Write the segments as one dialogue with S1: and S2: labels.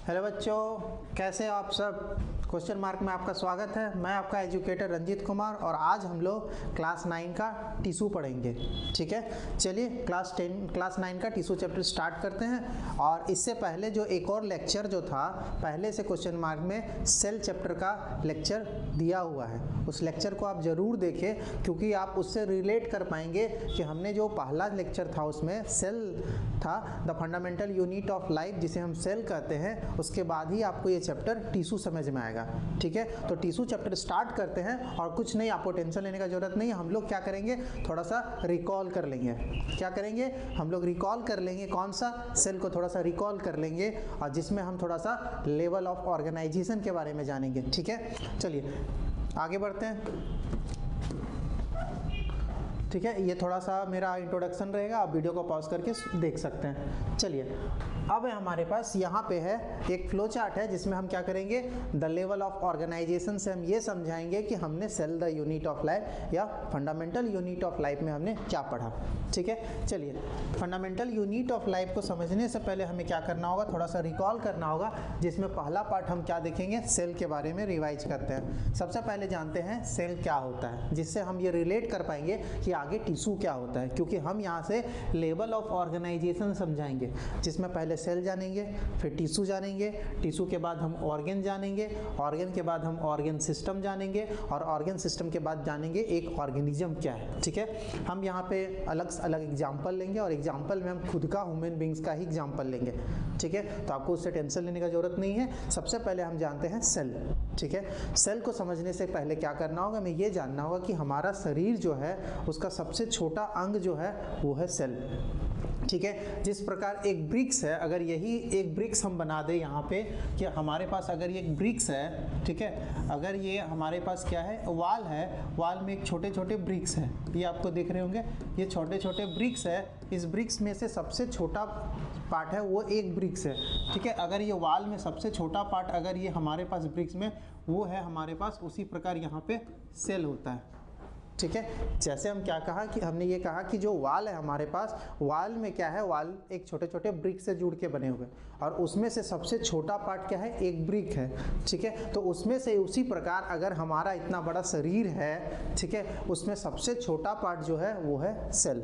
S1: Hello बच्चों, कैसे हो आप सब। क्वेश्चन मार्क में आपका स्वागत है। मैं आपका एजुकेटर रंजीत कुमार और आज हम लोग क्लास 9 का टिश्यू पढ़ेंगे। ठीक है, चलिए क्लास 9 का टिश्यू चैप्टर स्टार्ट करते हैं। और इससे पहले जो एक और लेक्चर जो था पहले से क्वेश्चन मार्क में सेल चैप्टर का लेक्चर दिया हुआ है, उस लेक्चर को आप ज़रूर देखें क्योंकि आप उससे रिलेट कर पाएंगे कि हमने जो पहला लेक्चर था उसमें सेल था, the fundamental unit of life, जिसे हम सेल कहते हैं। उसके बाद ही आपको ये चैप्टर टिश्यू समझ में आएगा। ठीक है, तो टिश्यू चैप्टर स्टार्ट करते हैं। और कुछ नहीं, आपको टेंशन लेने का जरूरत नहीं है। हम लोग क्या करेंगे, थोड़ा सा रिकॉल कर लेंगे। क्या करेंगे, हम लोग रिकॉल कर लेंगे। कौन सा, सेल को थोड़ा सा रिकॉल कर लेंगे और जिसमें हम थोड़ा सा लेवल ऑफ ऑर्गेनाइजेशन के बारे में जानेंगे। ठीक है, चलिए आगे बढ़ते हैं। ठीक है, ये थोड़ा सा मेरा इंट्रोडक्शन रहेगा, आप वीडियो को पॉज करके देख सकते हैं। चलिए, अब हमारे पास यहाँ पे है एक फ्लो चार्ट है जिसमें हम क्या करेंगे, द लेवल ऑफ ऑर्गेनाइजेशन से हम ये समझाएंगे कि हमने cell the unit of life या फंडामेंटल यूनिट ऑफ लाइफ में हमने क्या पढ़ा। ठीक है, चलिए फंडामेंटल यूनिट ऑफ लाइफ को समझने से पहले हमें क्या करना होगा, थोड़ा सा रिकॉल करना होगा, जिसमें पहला पार्ट हम क्या देखेंगे, सेल के बारे में रिवाइज करते हैं। सबसे पहले जानते हैं सेल क्या होता है, जिससे हम ये रिलेट कर पाएंगे कि आगे टिश्यू क्या होता है, क्योंकि हम यहाँ से लेवल ऑफ ऑर्गेनाइजेशन समझाएंगे, जिसमें पहले सेल जानेंगे, फिर टिश्यू जानेंगे, टिश्यू के बाद हम ऑर्गन जानेंगे, ऑर्गन के बाद हम ऑर्गन सिस्टम जानेंगे और ऑर्गन सिस्टम के बाद जानेंगे एक ऑर्गेनिज्म क्या है। ठीक है, हम यहाँ पे अलग अलग एग्जाम्पल लेंगे और एग्जाम्पल में हम खुद का ह्यूमन बींग्स का ही एग्जाम्पल लेंगे। ठीक है, तो आपको उससे टेंशन लेने का जरूरत नहीं है। सबसे पहले हम जानते हैं सेल। ठीक है, सेल को समझने से पहले क्या करना होगा, हमें ये जानना होगा कि हमारा शरीर जो है उसका सबसे छोटा अंग जो है वो है सेल। ठीक है, जिस प्रकार एक ब्रिक्स है, अगर यही एक ब्रिक्स हम बना दें यहाँ पे कि हमारे पास अगर ये एक ब्रिक्स है, ठीक है, अगर ये हमारे पास क्या है, वाल है, वाल में एक छोटे छोटे ब्रिक्स है, ये आपको दिख रहे होंगे, ये छोटे छोटे ब्रिक्स है। इस ब्रिक्स में से सबसे छोटा पार्ट है वो एक ब्रिक्स है। ठीक है, अगर ये वाल में सबसे छोटा पार्ट अगर ये हमारे पास ब्रिक्स में वो है हमारे पास, उसी प्रकार यहाँ पे सेल होता है। ठीक है, जैसे हम क्या कहा कि हमने ये कहा कि जो वाल है हमारे पास, वाल में क्या है, वाल एक छोटे छोटे ब्रिक से जुड़ के बने हुए और उसमें से सबसे छोटा पार्ट क्या है, एक ब्रिक है। ठीक है, तो उसमें से उसी प्रकार अगर हमारा इतना बड़ा शरीर है, ठीक है, उसमें सबसे छोटा पार्ट जो है वो है सेल।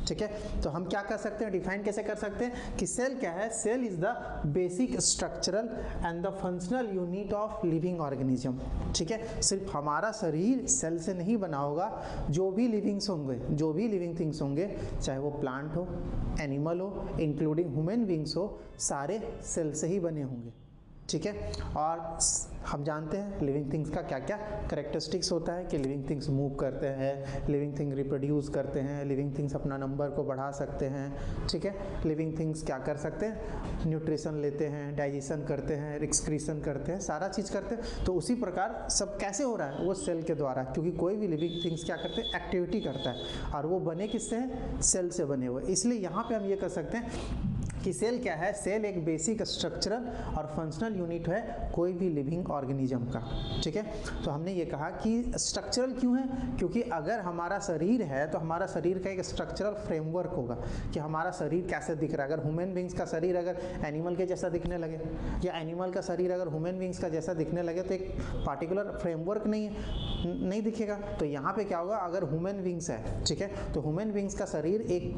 S1: ठीक है, तो हम क्या कर सकते हैं, डिफाइन कैसे कर सकते हैं कि सेल क्या है, cell is the basic structural and the functional unit of living organism. ठीक है, सिर्फ हमारा शरीर सेल से नहीं बना होगा, जो भी लिविंग्स होंगे, जो भी लिविंग थिंग्स होंगे, चाहे वो प्लांट हो, एनिमल हो, इंक्लूडिंग ह्यूमन बींग्स हो, सारे सेल से ही बने होंगे। ठीक है, और हम जानते हैं लिविंग थिंग्स का क्या क्या करेक्टरिस्टिक्स होता है कि लिविंग थिंग्स मूव करते हैं, लिविंग थिंग रिप्रोड्यूस करते हैं, लिविंग थिंग्स अपना नंबर को बढ़ा सकते हैं। ठीक है, लिविंग थिंग्स क्या कर सकते हैं, न्यूट्रिशन लेते हैं, डाइजेशन करते हैं, एक्सक्रीशन करते हैं, सारा चीज़ करते हैं। तो उसी प्रकार सब कैसे हो रहा है, वो सेल के द्वारा, क्योंकि कोई भी लिविंग थिंग्स क्या करते हैं, एक्टिविटी करता है और वो बने किससे हैं, सेल से बने हुए। इसलिए यहाँ पर हम ये कर सकते हैं कि सेल क्या है, सेल एक बेसिक स्ट्रक्चरल और फंक्शनल यूनिट है कोई भी लिविंग ऑर्गेनिज्म का। ठीक है, तो हमने ये कहा कि स्ट्रक्चरल क्यों है, क्योंकि अगर हमारा शरीर है तो हमारा शरीर का एक स्ट्रक्चरल फ्रेमवर्क होगा कि हमारा शरीर कैसे दिख रहा है। अगर ह्यूमन बींग्स का शरीर अगर एनिमल के जैसा दिखने लगे या एनिमल का शरीर अगर ह्यूमन बींग्स का जैसा दिखने लगे तो एक पार्टिकुलर फ्रेमवर्क नहीं दिखेगा। तो यहाँ पे क्या होगा, अगर ह्यूमन बींग्स है, ठीक है, तो ह्यूमन बींग्स का शरीर एक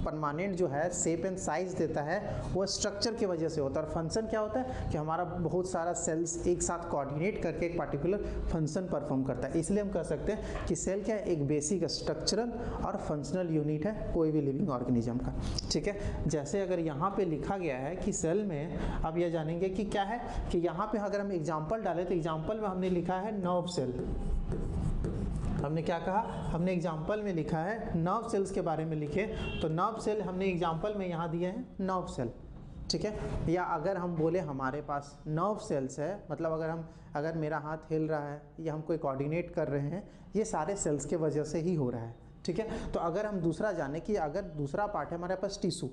S1: परमानेंट जो है शेप एंड साइज देता है, वो स्ट्रक्चर की वजह से होता है। और फंक्शन क्या होता है कि हमारा बहुत सारा सेल्स एक साथ कोऑर्डिनेट करके एक पार्टिकुलर फंक्शन परफॉर्म करता है। इसलिए हम कह सकते हैं कि सेल क्या है, एक बेसिक स्ट्रक्चरल और फंक्शनल यूनिट है कोई भी लिविंग ऑर्गेनिज्म का। ठीक है, जैसे अगर यहाँ पे लिखा गया है कि सेल में, अब यह जानेंगे कि क्या है कि यहाँ पे अगर हम एग्जाम्पल डालें तो एग्जाम्पल में हमने लिखा है नर्व सेल। हमने क्या कहा, हमने एग्जाम्पल में लिखा है नर्व सेल्स के बारे में लिखे, तो नर्व सेल हमने एग्जाम्पल में यहाँ दिए हैं नर्व सेल। ठीक है, या अगर हम बोले हमारे पास नर्व सेल्स है, मतलब अगर मेरा हाथ हिल रहा है या हम कोई कोऑर्डिनेट कर रहे हैं, ये सारे सेल्स के वजह से ही हो रहा है। ठीक है, तो अगर हम दूसरा जाने कि अगर दूसरा पार्ट है हमारे पास टिश्यू,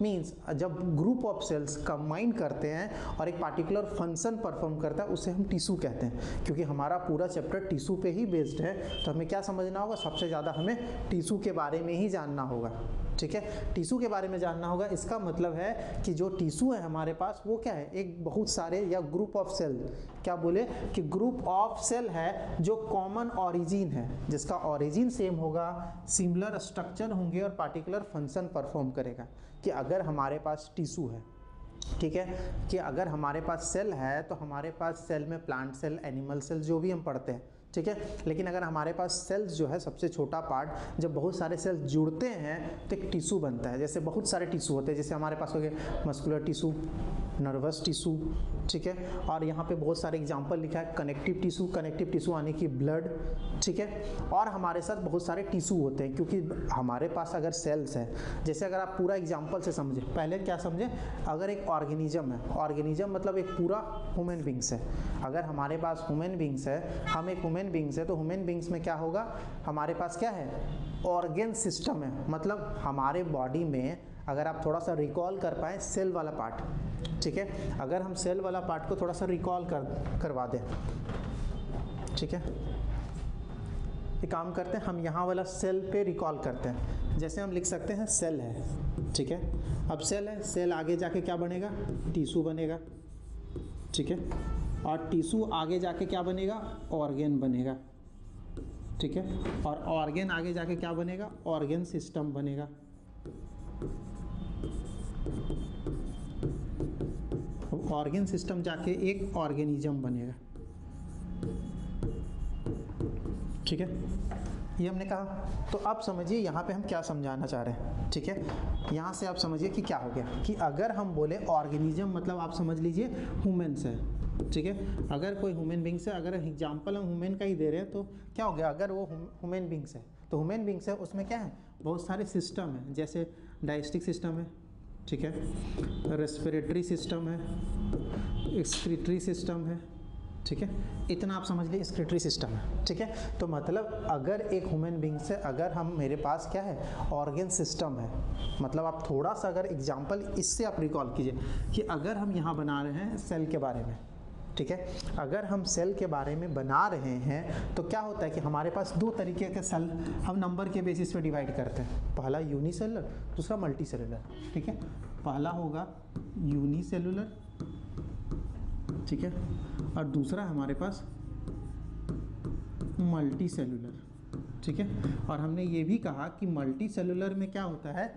S1: मीन्स जब ग्रुप ऑफ सेल्स कंबाइन करते हैं और एक पार्टिकुलर फंक्शन परफॉर्म करता है, उसे हम टिश्यू कहते हैं। क्योंकि हमारा पूरा चैप्टर टिश्यू पे ही बेस्ड है, तो हमें क्या समझना होगा, सबसे ज़्यादा हमें टिश्यू के बारे में ही जानना होगा। ठीक है। टिश्यू के बारे में जानना होगा, इसका मतलब है कि जो टिश्यू है हमारे पास वो क्या है, एक बहुत सारे या ग्रुप ऑफ सेल, क्या बोले कि ग्रुप ऑफ सेल है जो कॉमन ऑरिजिन है, जिसका ऑरिजिन सेम होगा, सिमिलर स्ट्रक्चर होंगे और पार्टिकुलर फंक्शन परफॉर्म करेगा। कि अगर हमारे पास टिश्यू है, ठीक है, कि अगर हमारे पास सेल है तो हमारे पास सेल में प्लांट सेल, एनिमल सेल जो भी हम पढ़ते हैं, ठीक है, लेकिन अगर हमारे पास सेल्स जो है सबसे छोटा पार्ट, जब बहुत सारे सेल्स जुड़ते हैं तो एक टिश्यू बनता है। जैसे बहुत सारे टिश्यू होते हैं, जैसे हमारे पास हो गए मस्कुलर टिश्यू, नर्वस टिश्यू, ठीक है, और यहाँ पे बहुत सारे एग्जांपल लिखा है, कनेक्टिव टिश्यू, कनेक्टिव टिश्यू आने की ब्लड, ठीक है, और हमारे साथ बहुत सारे टिश्यू होते हैं क्योंकि हमारे पास अगर सेल्स है, जैसे अगर आप पूरा एग्जांपल से समझे, पहले क्या समझे, अगर एक ऑर्गेनिज्म है, ऑर्गेनिज्म मतलब एक पूरा ह्यूमन बींग्स है, अगर हमारे पास ह्यूमन बींग्स है, हम एक ह्यूमन बींग्स है, तो ह्यूमन बींग्स में क्या होगा, हमारे पास क्या है, ऑर्गन सिस्टम है। मतलब हमारे बॉडी में अगर आप थोड़ा सा रिकॉल कर पाए सेल वाला पार्ट, ठीक है, अगर हम सेल वाला पार्ट को थोड़ा सा रिकॉल करवा दें, ठीक है, ये काम करते हैं हम, यहाँ वाला सेल पे रिकॉल करते हैं। जैसे हम लिख सकते हैं सेल है, ठीक है, अब सेल है, सेल आगे जाके क्या बनेगा, टिश्यू बनेगा, ठीक है, और टिश्यू आगे जाके क्या बनेगा, ऑर्गन बनेगा, ठीक है, और ऑर्गन आगे जाके क्या बनेगा, ऑर्गन सिस्टम बनेगा। ऑर्गन सिस्टम जाके एक ऑर्गेनिज्म बनेगा, ठीक है, ये हमने कहा। तो अब समझिए यहाँ पे हम क्या समझाना चाह रहे हैं, ठीक है, यहाँ से आप समझिए कि क्या हो गया, कि अगर हम बोले ऑर्गेनिज्म मतलब आप समझ लीजिए ह्यूमन्स है, ठीक है, अगर कोई ह्यूमन बींग्स है, अगर एग्जाम्पल हम ह्यूमन का ही दे रहे हैं तो क्या हो गया, अगर वो ह्यूमन बींग्स है तो ह्यूमन बींग्स है, उसमें क्या है, बहुत सारे सिस्टम है, जैसे डाइजेस्टिक सिस्टम है, ठीक है, रेस्पिरेटरी सिस्टम है, एक्सक्रीटरी सिस्टम है, ठीक है, इतना आप समझ लीजिए एक्सक्रीटरी सिस्टम है, ठीक है। तो मतलब अगर एक ह्यूमन बींग से अगर हम, मेरे पास क्या है, ऑर्गन सिस्टम है, मतलब आप थोड़ा सा अगर एग्जांपल इससे आप रिकॉल कीजिए कि अगर हम यहाँ बना रहे हैं सेल के बारे में, ठीक है, अगर हम सेल के बारे में बना रहे हैं तो क्या होता है कि हमारे पास दो तरीके के सेल हम नंबर के बेसिस पे डिवाइड करते हैं, पहला यूनिसेलुलर, दूसरा मल्टी सेलुलर, ठीक है, पहला होगा यूनिसेलुलर, ठीक है, और दूसरा हमारे पास मल्टी सेलुलर, ठीक है, और हमने ये भी कहा कि मल्टी सेलुलर में क्या होता है,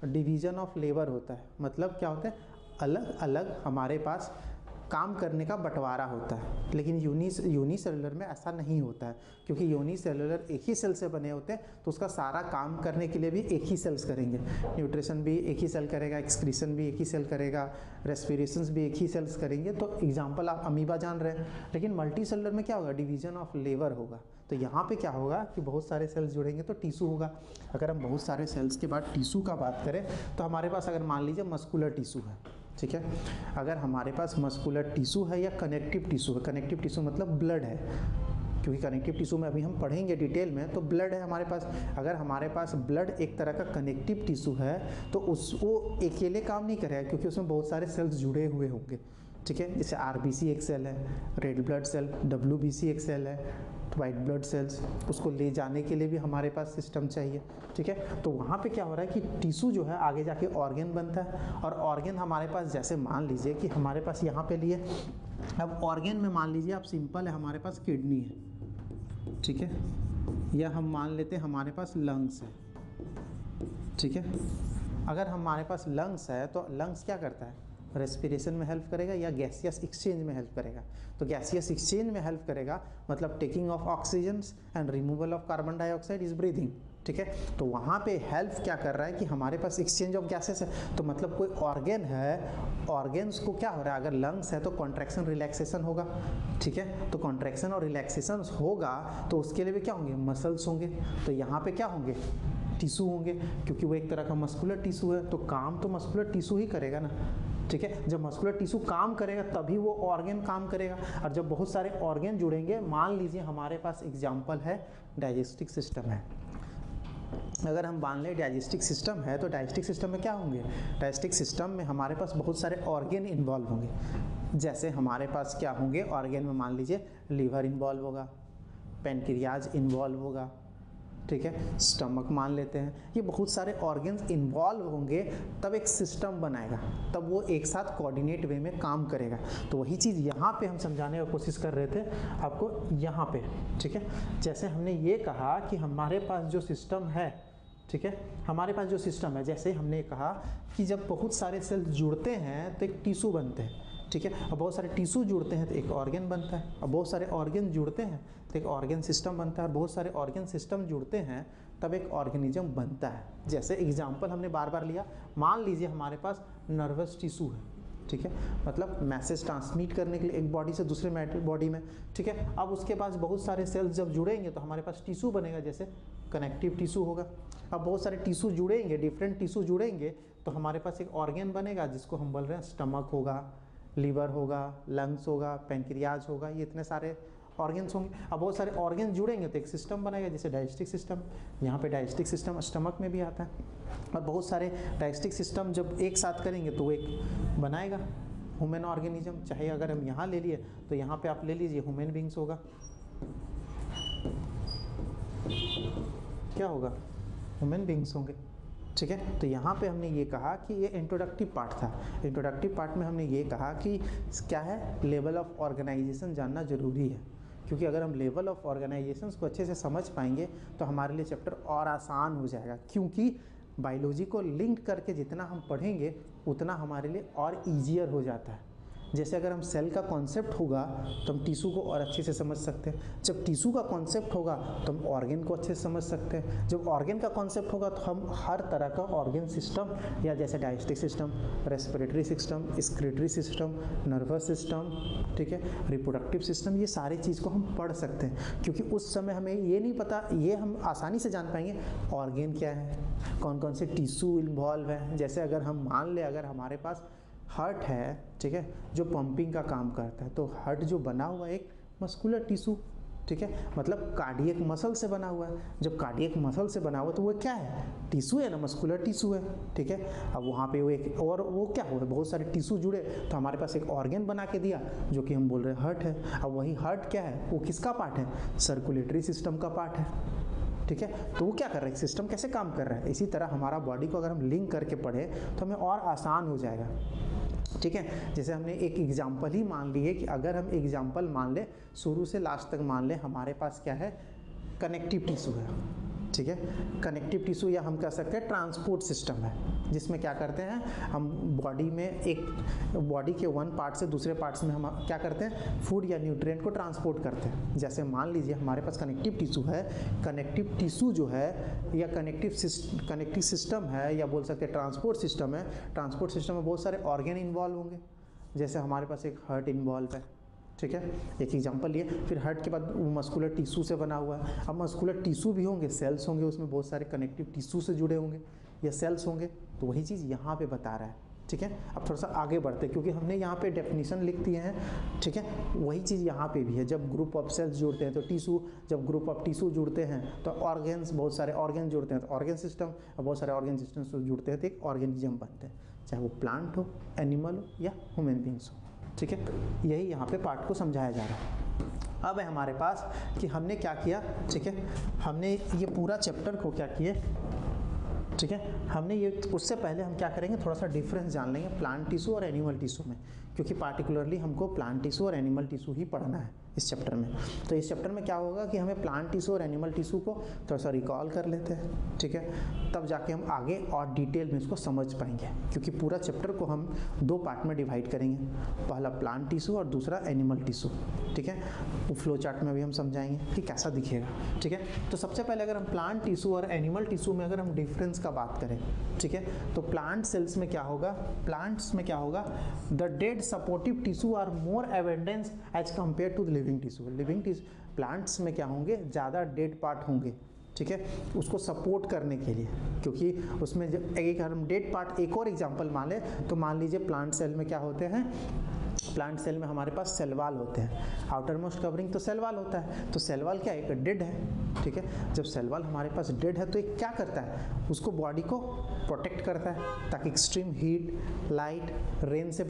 S1: डिवीजन ऑफ लेबर होता है, मतलब क्या होता है, अलग अलग हमारे पास काम करने का बंटवारा होता है, लेकिन यूनिसेलुलर में ऐसा नहीं होता है, क्योंकि यूनिसेलुलर एक ही सेल से बने होते हैं, तो उसका सारा काम करने के लिए भी एक ही सेल्स करेंगे, न्यूट्रिशन भी एक ही सेल करेगा, एक्सक्रीशन भी एक ही सेल करेगा, रेस्पिरेशंस भी एक ही सेल्स करेंगे। तो एग्जांपल आप अमीबा जान रहे हैं, लेकिन मल्टी सेलुलर में क्या होगा, डिवीजन ऑफ लेबर होगा। तो यहाँ पे क्या होगा कि बहुत सारे सेल्स जुड़ेंगे तो टिश्यू होगा। अगर हम बहुत सारे सेल्स के बाद टिश्यू का बात करें तो हमारे पास अगर मान लीजिए मस्कुलर टिश्यू है, ठीक है, अगर हमारे पास मस्कुलर टिश्यू है या कनेक्टिव टिश्यू है, कनेक्टिव टिश्यू मतलब ब्लड है, क्योंकि कनेक्टिव टिश्यू में अभी हम पढ़ेंगे डिटेल में, तो ब्लड है हमारे पास। अगर हमारे पास ब्लड एक तरह का कनेक्टिव टिश्यू है तो वो अकेले काम नहीं करेगा, क्योंकि उसमें बहुत सारे सेल्स जुड़े हुए होंगे, ठीक है, जैसे आरबीसी एक सेल है, रेड ब्लड सेल, डब्ल्यूबीसी एक सेल है, वाइट ब्लड सेल्स, उसको ले जाने के लिए भी हमारे पास सिस्टम चाहिए, ठीक है। तो वहाँ पे क्या हो रहा है कि टिश्यू जो है आगे जाके ऑर्गन बनता है, और ऑर्गन हमारे पास, जैसे मान लीजिए कि हमारे पास यहाँ पे लिए, अब ऑर्गन में मान लीजिए आप सिंपल है, हमारे पास किडनी है, ठीक है, या हम मान लेते हैं हमारे पास लंग्स है, ठीक है। अगर हमारे पास लंग्स है तो लंग्स क्या करता है, रेस्पिरेशन में हेल्प करेगा या गैसियस एक्सचेंज में हेल्प करेगा। तो गैसियस एक्सचेंज में हेल्प करेगा मतलब taking of oxygen and removal of carbon dioxide is breathing, ठीक है। तो वहाँ पे हेल्प क्या कर रहा है कि हमारे पास एक्सचेंज ऑफ गैसेस है, तो मतलब कोई ऑर्गन है, ऑर्गन्स को क्या हो रहा है, अगर लंग्स है तो कॉन्ट्रैक्शन रिलैक्सेशन होगा, ठीक है। तो कॉन्ट्रैक्शन और रिलैक्सेशन होगा तो उसके लिए भी क्या होंगे, मसल्स होंगे, तो यहाँ पे क्या होंगे, टिश्यू होंगे, क्योंकि वो एक तरह का मस्कुलर टिश्यू है, तो काम तो मस्कुलर टिश्यू ही करेगा ना, ठीक है। जब मस्कुलर टिश्यू काम करेगा तभी वो ऑर्गन काम करेगा, और जब बहुत सारे ऑर्गन जुड़ेंगे, मान लीजिए हमारे पास एग्जांपल है डाइजेस्टिक सिस्टम है, अगर हम मान लें डाइजेस्टिक सिस्टम है तो डाइजेस्टिक सिस्टम में क्या होंगे, डाइजेस्टिक सिस्टम में हमारे पास बहुत सारे ऑर्गन इन्वॉल्व होंगे। जैसे हमारे पास क्या होंगे ऑर्गन में, मान लीजिए लीवर इन्वॉल्व होगा, पैनक्रियाज इन्वॉल्व होगा, ठीक है, स्टमक मान लेते हैं, ये बहुत सारे ऑर्गन्स इन्वॉल्व होंगे तब एक सिस्टम बनाएगा, तब वो एक साथ कोऑर्डिनेट वे में काम करेगा। तो वही चीज़ यहाँ पे हम समझाने की कोशिश कर रहे थे आपको यहाँ पे, ठीक है। जैसे हमने ये कहा कि हमारे पास जो सिस्टम है, ठीक है, हमारे पास जो सिस्टम है, जैसे हमने कहा कि जब बहुत सारे सेल्स जुड़ते हैं तो एक टिश्यू बनते हैं, ठीक है, और बहुत सारे टिश्यू जुड़ते हैं तो एक ऑर्गन बनता है, और बहुत सारे ऑर्गन जुड़ते हैं तो एक ऑर्गन सिस्टम बनता है, और बहुत सारे ऑर्गन सिस्टम जुड़ते हैं तब एक ऑर्गेनिज्म बनता है। जैसे एग्जांपल हमने बार बार लिया, मान लीजिए हमारे पास नर्वस टिश्यू है, ठीक है, मतलब मैसेज ट्रांसमिट करने के लिए एक बॉडी से दूसरे बॉडी में, ठीक है। अब उसके पास बहुत सारे सेल्स जब जुड़ेंगे तो हमारे पास टिश्यू बनेगा, जैसे कनेक्टिव टिश्यू होगा। अब बहुत सारे टिश्यू जुड़ेंगे, डिफरेंट टिश्यू जुड़ेंगे तो हमारे पास एक ऑर्गन बनेगा जिसको हम बोल रहे हैं स्टमक होगा, लीवर होगा, लंग्स होगा, पैंक्रियाज होगा, ये इतने सारे ऑर्गन्स होंगे। अब बहुत सारे ऑर्गन जुड़ेंगे तो एक सिस्टम बनेगा, जैसे डाइजेस्टिक सिस्टम, यहाँ पे डाइजेस्टिक सिस्टम स्टमक में भी आता है। और बहुत सारे डाइजेस्टिक सिस्टम जब एक साथ करेंगे तो वो एक बनाएगा ह्यूमन ऑर्गेनिज्म। चाहे अगर हम यहाँ ले लिए तो यहाँ पे आप ले लीजिए ह्यूमन बींग्स होगा, क्या होगा, ह्यूमन बींग्स होंगे, ठीक है। तो यहाँ पे हमने ये कहा कि ये इंट्रोडक्टिव पार्ट था। इंट्रोडक्टिव पार्ट में हमने ये कहा कि क्या है, लेवल ऑफ ऑर्गेनाइजेशन जानना जरूरी है, क्योंकि अगर हम लेवल ऑफ ऑर्गेनाइजेशंस को अच्छे से समझ पाएंगे तो हमारे लिए चैप्टर और आसान हो जाएगा, क्योंकि बायोलॉजी को लिंक करके जितना हम पढ़ेंगे उतना हमारे लिए और ईजियर हो जाता है। जैसे अगर हम सेल का कॉन्सेप्ट होगा तो हम टिश्यू को और अच्छे से समझ सकते हैं, जब टिश्यू का कॉन्सेप्ट होगा तो हम ऑर्गन को अच्छे से समझ सकते हैं, जब ऑर्गन का कॉन्सेप्ट होगा तो हम हर तरह का ऑर्गन सिस्टम, या जैसे digestive system, respiratory system, excretory system, nervous system, ठीक है, रिप्रोडक्टिव सिस्टम, ये सारी चीज़ को हम पढ़ सकते हैं। क्योंकि उस समय हमें ये नहीं पता, ये हम आसानी से जान पाएंगे ऑर्गन क्या है, कौन कौन से टिश्यू इन्वॉल्व है। जैसे अगर हम मान लें अगर हमारे पास हार्ट है, ठीक है, जो पंपिंग का काम करता है, तो हार्ट जो बना हुआ है एक मस्कुलर टिश्यू, ठीक है, मतलब कार्डियक मसल से बना हुआ है। जब कार्डियक मसल से बना हुआ तो वो क्या है, टिश्यू है ना, मस्कुलर टिश्यू है, ठीक है। अब वहाँ पे वो एक और वो क्या हुआ, बहुत सारे टिश्यू जुड़े तो हमारे पास एक ऑर्गन बना के दिया जो कि हम बोल रहे हैं हार्ट है। अब वही हार्ट क्या है, वो किसका पार्ट है, सर्कुलेटरी सिस्टम का पार्ट है, ठीक है। तो वो क्या कर रहा है, सिस्टम कैसे काम कर रहा है। इसी तरह हमारा बॉडी को अगर हम लिंक करके पढ़े तो हमें और आसान हो जाएगा, ठीक है। जैसे हमने एक एग्जाम्पल ही मान ली है कि अगर हम एग्जाम्पल मान ले शुरू से लास्ट तक मान ले, हमारे पास क्या है, कनेक्टिव टिश्यू है, ठीक है। कनेक्टिव टिश्यू या हम कह सकते हैं ट्रांसपोर्ट सिस्टम है, जिसमें क्या करते हैं हम बॉडी में एक बॉडी के वन पार्ट से दूसरे पार्ट्स में हम क्या करते हैं, फूड या न्यूट्रिएंट को ट्रांसपोर्ट करते हैं। जैसे मान लीजिए हमारे पास कनेक्टिव टिश्यू है, कनेक्टिव टिश्यू जो है या कनेक्टिव सिस्टम है, या बोल सकते हैं ट्रांसपोर्ट सिस्टम है। ट्रांसपोर्ट सिस्टम में बहुत सारे ऑर्गन इन्वॉल्व होंगे, जैसे हमारे पास एक हार्ट इन्वॉल्व है, ठीक है, एक एग्जांपल लिए। फिर हार्ट के बाद वो मस्कुलर टिश्यू से बना हुआ है। अब मस्कुलर टिश्यू भी होंगे, सेल्स होंगे, उसमें बहुत सारे कनेक्टिव टिश्यू से जुड़े होंगे या सेल्स होंगे। तो वही चीज़ यहाँ पे बता रहा है, ठीक है। अब थोड़ा सा आगे बढ़ते हैं, क्योंकि हमने यहाँ पे डेफिनेशन लिख दिए हैं, ठीक है। वही चीज़ यहाँ पे भी है, जब ग्रुप ऑफ सेल्स जुड़ते हैं तो टिश्यू, जब ग्रुप ऑफ टिश्यू जुड़ते हैं तो ऑर्गन्स, बहुत सारे ऑर्गन जुड़ते हैं तो ऑर्गन सिस्टम, और बहुत सारे ऑर्गन सिस्टम से जुड़ते हैं तो एक ऑर्गेनिज्म बनते हैं, चाहे वो प्लांट हो, एनिमल हो या ह्यूमन बींग्स हो, ठीक है। यही यहाँ पे पार्ट को समझाया जा रहा है। अब है हमारे पास कि हमने क्या किया, ठीक है, हमने ये पूरा चैप्टर को क्या किए, ठीक है, हमने ये, उससे पहले हम क्या करेंगे, थोड़ा सा डिफरेंस जान लेंगे प्लांट टिश्यू और एनिमल टिश्यू में, क्योंकि पार्टिकुलरली हमको प्लांट टिश्यू और एनिमल टिश्यू ही पढ़ना है इस चैप्टर में। तो इस चैप्टर में क्या होगा कि हमें प्लांट टिश्यू और एनिमल टिश्यू को थोड़ा सा रिकॉल कर लेते हैं, ठीक है, तब जाके हम आगे और डिटेल में इसको समझ पाएंगे, क्योंकि पूरा चैप्टर को हम दो पार्ट में डिवाइड करेंगे, पहला प्लांट टिश्यू और दूसरा एनिमल टिश्यू, ठीक है। वो फ्लो चार्ट में भी हम समझाएंगे कि कैसा दिखेगा, ठीक है। तो सबसे पहले अगर हम प्लांट टिश्यू और एनिमल टिश्यू में अगर हम डिफरेंस का बात करें, ठीक है, तो प्लांट सेल्स में क्या होगा, प्लांट्स में क्या होगा, the dead supportive tissue are more abundance as compare to the living tissue. Living tissue plants में क्या होंगे, ज़्यादा डेड पार्ट होंगे, ठीक है, उसको सपोर्ट करने के लिए, क्योंकि उसमें जब एक हम डेड पार्ट, एक और एग्जांपल मान ले तो मान लीजिए प्लांट सेल में क्या होते हैं, प्लांट सेल में हमारे पास सेल वॉल होते हैं, आउटर मोस्ट कवरिंग तो सेल वॉल होता है। तो सेल वॉल क्या है, डेड है, ठीक है। जब सेल वॉल हमारे पास डेड है तो ये क्या करता है, उसको बॉडी को प्रोटेक्ट करता है ताकि एक्सट्रीम हीट, लाइट, रेन से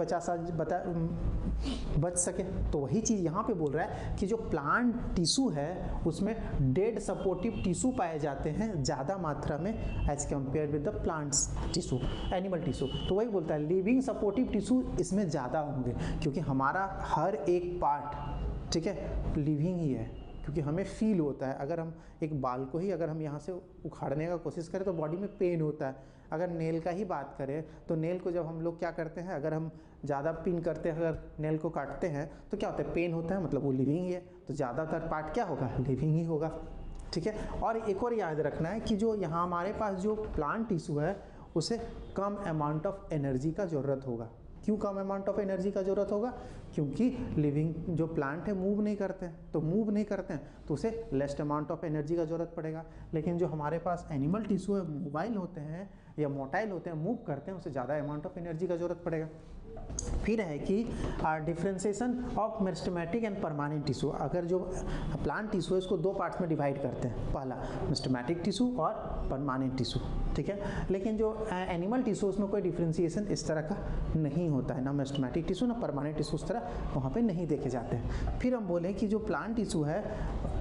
S1: बच सके। तो वही चीज़ यहाँ पे बोल रहा है कि जो प्लांट टिश्यू है उसमें डेड सपोर्टिव टिश्यू पाए जाते हैं ज़्यादा मात्रा में as compare with the plants tissue, animal tissue. तो वही बोलता है लिविंग सपोर्टिव टिश्यू इसमें ज़्यादा होंगे, क्योंकि हमारा हर एक पार्ट, ठीक है, लिविंग ही है, क्योंकि हमें फील होता है। अगर हम एक बाल को ही अगर हम यहाँ से उखाड़ने का कोशिश करें तो बॉडी में पेन होता है। अगर नेल का ही बात करें तो नेल को जब हम लोग क्या करते हैं, अगर हम ज़्यादा पिन करते हैं, अगर नेल को काटते हैं तो क्या होता है, पेन होता है, मतलब वो लिविंग ही है। तो ज़्यादातर पार्ट क्या होगा, लिविंग ही होगा, ठीक है। और एक और याद रखना है कि जो यहाँ हमारे पास जो प्लांट टिश्यू है उसे कम अमाउंट ऑफ एनर्जी का ज़रूरत होगा। क्यों कम अमाउंट ऑफ एनर्जी का ज़रूरत होगा, क्योंकि लिविंग जो प्लांट है मूव नहीं करते हैं, तो मूव नहीं करते हैं तो उसे लेस्ट अमाउंट ऑफ एनर्जी का ज़रूरत पड़ेगा। लेकिन जो हमारे पास एनिमल टिश्यू है, मोबाइल होते हैं या मोटाइल होते हैं, मूव करते हैं, उसे ज़्यादा अमाउंट ऑफ एनर्जी का ज़रूरत पड़ेगा। फिर है कि differentiation of meristematic and permanent tissue. अगर जो प्लांट टिश्यू है उसको दो पार्ट्स में डिवाइड करते हैं, पहला मेरिस्टेमेटिक टिश्यू और परमानेंट टिश्यू, ठीक है। लेकिन जो एनिमल टिश्यू उसमें कोई डिफ्रेंसिएशन इस तरह का नहीं होता है, ना मेरिस्टेमेटिक टिश्यू ना परमानेंट टिश्यू उस तरह वहाँ पे नहीं देखे जाते हैं। फिर हम बोलें कि जो प्लांट टिश्यू है,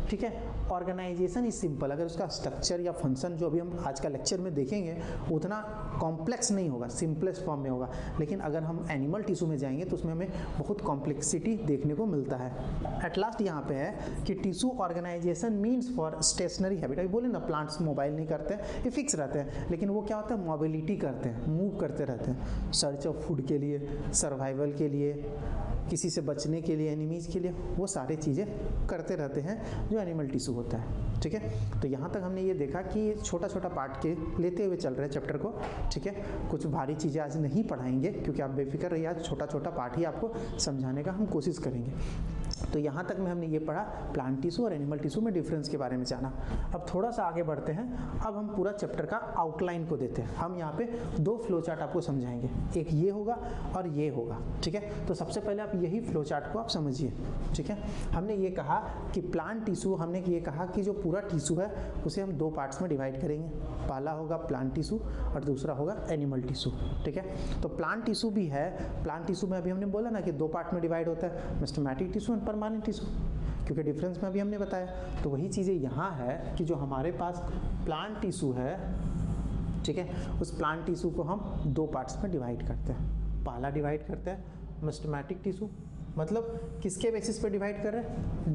S1: ठीक है, ऑर्गेनाइजेशन इज सिंपल। अगर उसका स्ट्रक्चर या फंक्शन जो अभी हम आज का लेक्चर में देखेंगे उतना कॉम्प्लेक्स नहीं होगा, सिंपलेस्ट फॉर्म में होगा। लेकिन अगर हम एनिमल टिश्यू में जाएंगे तो उसमें हमें बहुत कॉम्प्लेक्सिटी देखने को मिलता है। एट लास्ट यहाँ पे है कि tissue organization means for stationary habit. अभी बोले ना प्लांट्स मोबाइल नहीं करते हैं, ये फिक्स रहते हैं, लेकिन वो क्या होता है, मोबिलिटी करते हैं, मूव करते रहते हैं, सर्च ऑफ फूड के लिए, सर्वाइवल के लिए, किसी से बचने के लिए, एनिमीज के लिए, वो सारी चीज़ें करते रहते हैं जो एनिमल टिश्यू होता है, ठीक है। तो यहाँ तक हमने ये देखा कि छोटा छोटा पार्ट के लेते हुए चल रहे चैप्टर को, ठीक है। कुछ भारी चीज़ें आज नहीं पढ़ाएंगे क्योंकि आप बेफिक्र रहिए, आज छोटा छोटा पार्ट ही आपको समझाने का हम कोशिश करेंगे। तो यहाँ तक में हमने ये पढ़ा प्लांट टिश्यू और एनिमल टिश्यू में डिफरेंस के बारे में जाना। अब थोड़ा सा आगे बढ़ते हैं, अब हम पूरा चैप्टर का आउटलाइन को देते हैं। हम यहाँ पे दो फ्लो चार्ट आपको समझाएंगे, एक ये होगा और ये होगा, ठीक है। तो सबसे पहले आप यही फ्लो चार्ट को आप समझिए, ठीक है। हमने ये कहा कि प्लांट टिश्यू, हमने ये कहा कि जो पूरा टिश्यू है उसे हम दो पार्ट्स में डिवाइड करेंगे, पहला होगा प्लांट टिश्यू और दूसरा होगा एनिमल टिश्यू, ठीक है। तो प्लांट टिश्यू भी है, प्लांट टिश्यू में अभी हमने बोला ना कि दो पार्ट में डिवाइड होता है, meristematic tissue and permanent tissue, क्योंकि डिफरेंस में अभी हमने बताया। तो वही चीज़ें यहाँ है कि जो हमारे पास प्लांट टिश्यू है, ठीक है, उस प्लांट टिश्यू को हम दो पार्ट्स में डिवाइड करते हैं। पहला डिवाइड करते हैं मेरिस्टेमेटिक टिश्यू, मतलब किसके बेसिस पे डिवाइड कर रहे हैं,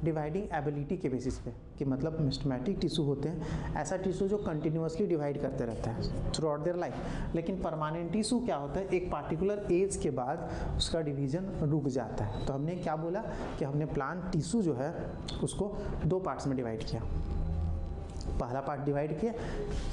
S1: डिवाइडिंग एबिलिटी के बेसिस पे, कि मतलब मेरिस्टेमेटिक टिश्यू होते हैं ऐसा टिश्यू जो कंटिन्यूअसली डिवाइड करते रहता है थ्रू आउट देयर लाइफ। लेकिन परमानेंट टिश्यू क्या होता है, एक पार्टिकुलर एज के बाद उसका डिवीजन रुक जाता है। तो हमने क्या बोला कि हमने प्लांट टिश्यू जो है उसको दो पार्ट्स में डिवाइड किया। पहला पार्ट डिवाइड किया,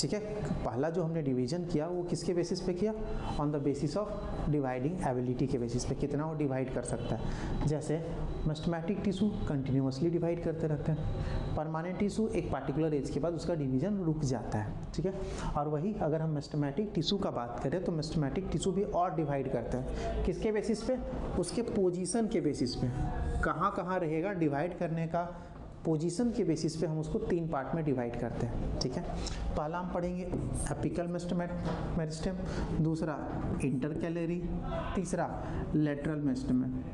S1: ठीक है। पहला जो हमने डिवीजन किया वो किसके बेसिस पे किया, on the basis of dividing ability के बेसिस पे, कितना वो डिवाइड कर सकता है। जैसे मेरिस्टेमेटिक टिश्यू कंटिन्यूअसली डिवाइड करते रहते हैं, परमानेंट टिश्यू एक पार्टिकुलर एज के बाद उसका डिवीजन रुक जाता है, ठीक है। और वही अगर हम मेरिस्टेमेटिक टिश्यू का बात करें तो मेरिस्टेमेटिक टिश्यू भी और डिवाइड करते हैं, किसके बेसिस पे, उसके पोजीशन के बेसिस पे, कहाँ कहाँ रहेगा डिवाइड करने का पोजीशन के बेसिस पे हम उसको तीन पार्ट में डिवाइड करते हैं, ठीक है। पहला हम पढ़ेंगे एपिकल मेरिस्टेम, दूसरा इंटरकैलरी, तीसरा लेटरल